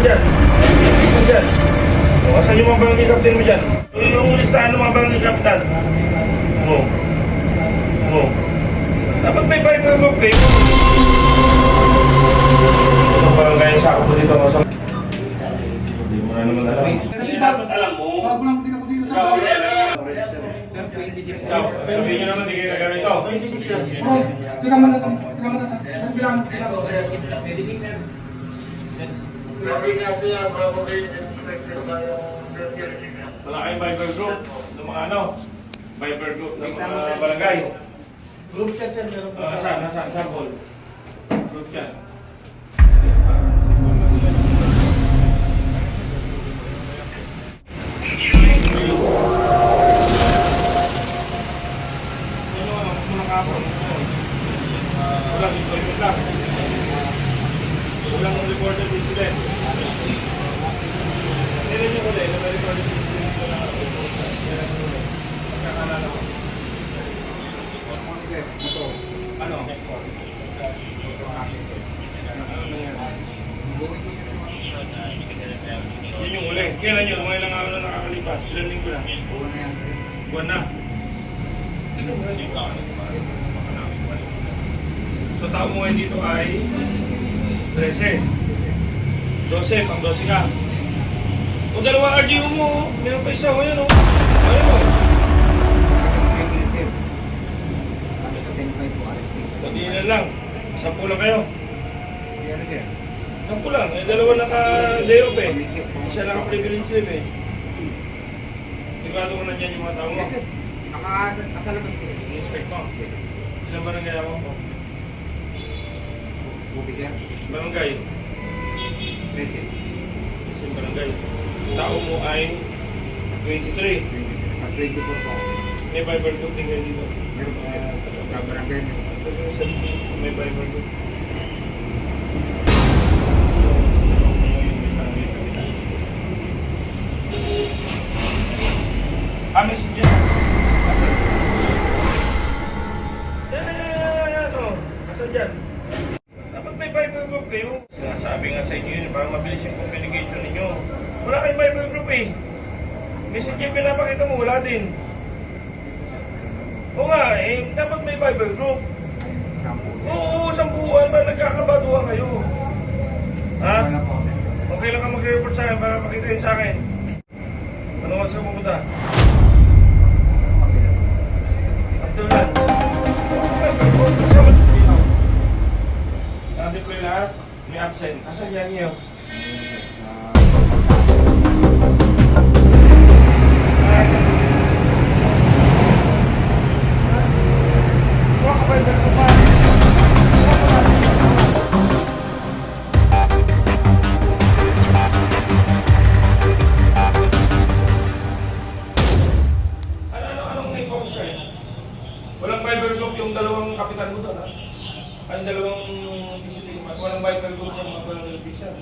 Asan dyan? Asan dyan? O, asan yung mga barangay captain mo dyan? Yung listahan ng mga barangay captain. Dapat may Viber group kayo. Itong barangay sa ako dito. Hindi mo na naman alam. Kasi dapat alam mo. bago lang din ako dito sa Ikaw, barangay. sabihin nyo naman, di kayo nagano ito. Bro, tingnan mo na ito. Tingnan mo na ito. Nagbilang. Wala kayong Viber group ng mga ano? Viber group ng mga barangay. Group chat sir, meron po. Saan? Sample. Group chat. Walang reported incident. Kailan nyo ulit na may reported incident ko na pagkakalala ko? Ano? Yun yung uli. Kailan yun? Mga ilang araw na nakakalipas? Ilan linggo na? Buwan na. So tao mo ngayon dito ay 13. 12, pang 12 ka. O dalawa RDO mo, meron pa isa o yan o. Ayun o. Hindi na lang. 10 lang kayo. 10 lang. Eh, dalawa naka-lay off eh. Isa naka-privilege leave eh. Sigurado ko na dyan yung mga tao mo. Yes sir. Nakasalabas ko. I-inspect mo. Ilang barangay ako mo? Bubi sir. Barangay. Resit. Isang barangay. Tao mo ay 23. At 24 po. May Viber group din kayo dito. Meron po sir. Sa barangay niyo. May Viber group. Message dyan. Asan? Yan o. Asan dyan? Dapat may Viber group kayo. Sinasabi nga sa inyo yun, parang mabilis yung communication ninyo. Wala kayong Viber group eh. Message yung pinapakita mo, wala din. O nga eh, dapat may Viber group. Oo, 10 buwan ba nagkakabaduhan kayo? Ha? Okay lang ka mag-report sa akin para makita yun sa akin. Ano nga sa pupunta? Abdullah. Naka-deploy lahat. May absent. Asan yan niyo? Walang Viber group yung dalawang kapitan mo doon, ha? Ay, dalawang visiting mas. Walang Viber group sa mga barangay official.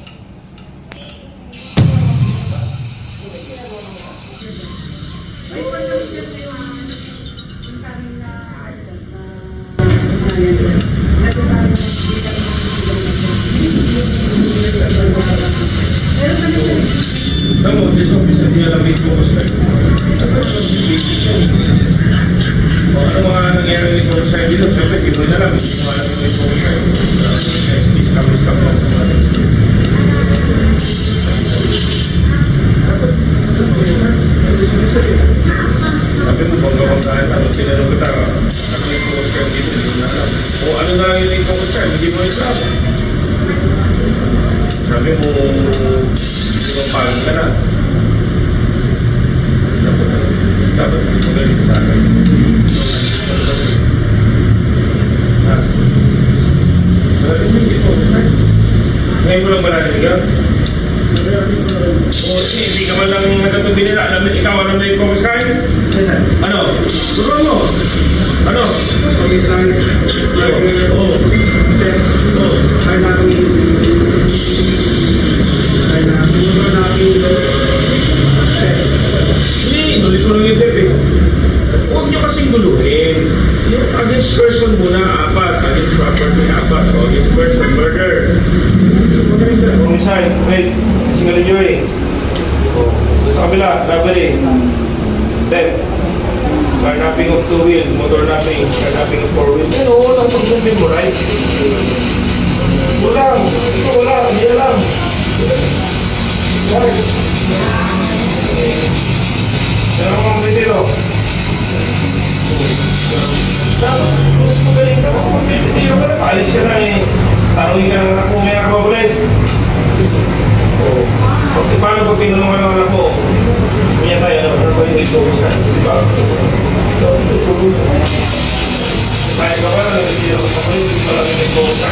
Tama, this office na nilalapit ko ko sa ano mga nangyari dito sa dito, siyempre dito na lang, hindi mo alam yung dito sa scam lang sa mga sabi mo, bangga-banggahan, ano, tinanong kita, ano yung dito sa dito, hindi mo na alam. O ano na yung dito sa hindi mo alam. Sabi mo, hindi mo parang ka na. Dapat mas magaling sa akin. Magaling mo dito, Oscar. Ngayon mo lang ba narinig yan? O hindi ka man lang nagkatubi nila. Alam mo, ikaw alam na yung Oscar? Ano? Turuan mo. Ano? Pag-isang. Oo. Ay natin. Hindi, nulit ko lang yung tip eh. Huwag nyo kasing guluhin. Yung against person muna, 4. Against property, 4. O against person, murder. Homicide, wait. injury. Sa kabila, robbery. Theft. Carnapping of two-wheel, motor napping, carnapping of four-wheel. Yan o, walang pag-memorize. Walang, ito walang, yan lang. Yan ang mga retiro. Tapos, mas magaling ka, mas mag-retiro ka na. Paalis ka na eh. Tanungin ka ng anak mo, may anak ba bulis? Paano pag tinanong ka ng anak mo? Kanya tayo, ano ba yung ito ka? Diba? Kaya ka ba na nag-retiro ka pa rin? Hindi pa lang yung ito ka.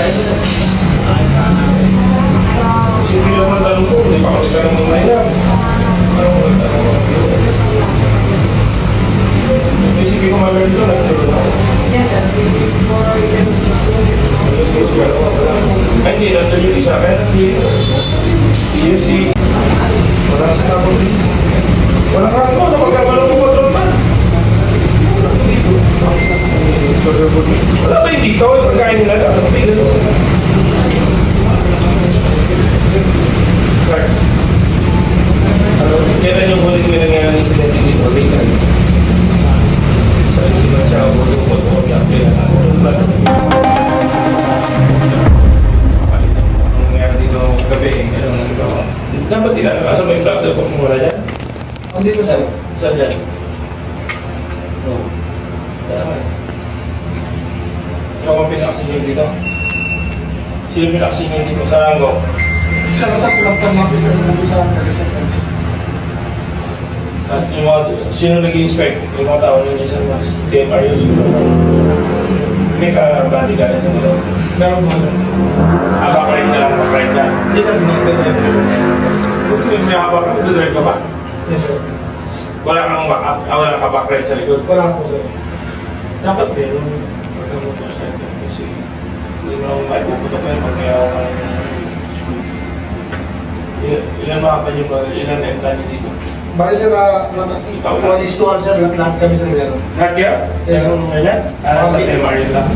Sige naman tanong ko, hindi pa ako nagtanong ng mahirap. Ano mo nagtanong ko? Sige ko magaling doon, nagtanong ako. Yes, sir. Ay, hindi, nandun yung isa. Kaya nandun yung si... Wala sa kapag wala ka ito, napagkabalong ko patron pa. Wala ba yung dito? Yung pagkain nila, dapat tingnan mo. Right. Kailan yung huli may nangyari ng incident dito? Later. Sa isipan siya, huwag ko niya. Nangyari dito gabi, dapat ilan? Asa mo yung doctor kung wala dyan? Andito sir. Saan dyan? No. Sino kong pinakasingin dito? Sino pinakasingin dito? Sa Rango? Siya lang sa Master Mapis ang nandun sa taga-seconds. At yung mga, sino nag-inspect? Yung mga tao ninyo sa mas TMRU siguro. May ka-body ka na sa nila. Meron mo sir. Backright ka lang, backright ka. Hindi sir, binigyan sir. Kung may habang ka, drive ka ba? Yes sir. Wala kang backup, wala kang backright sa likod. Wala po sir. Dapat meron pagka-motorcycle kasi hindi mo naman may puputok na yun pag may ako ka. Ilan mga pa nyo ba? Ilan na yung dito? Bali sir, 1:1 sir, lahat kami sir meron. Lahat kaya? Yes, sir. Meron na yan? Sa MRU lang.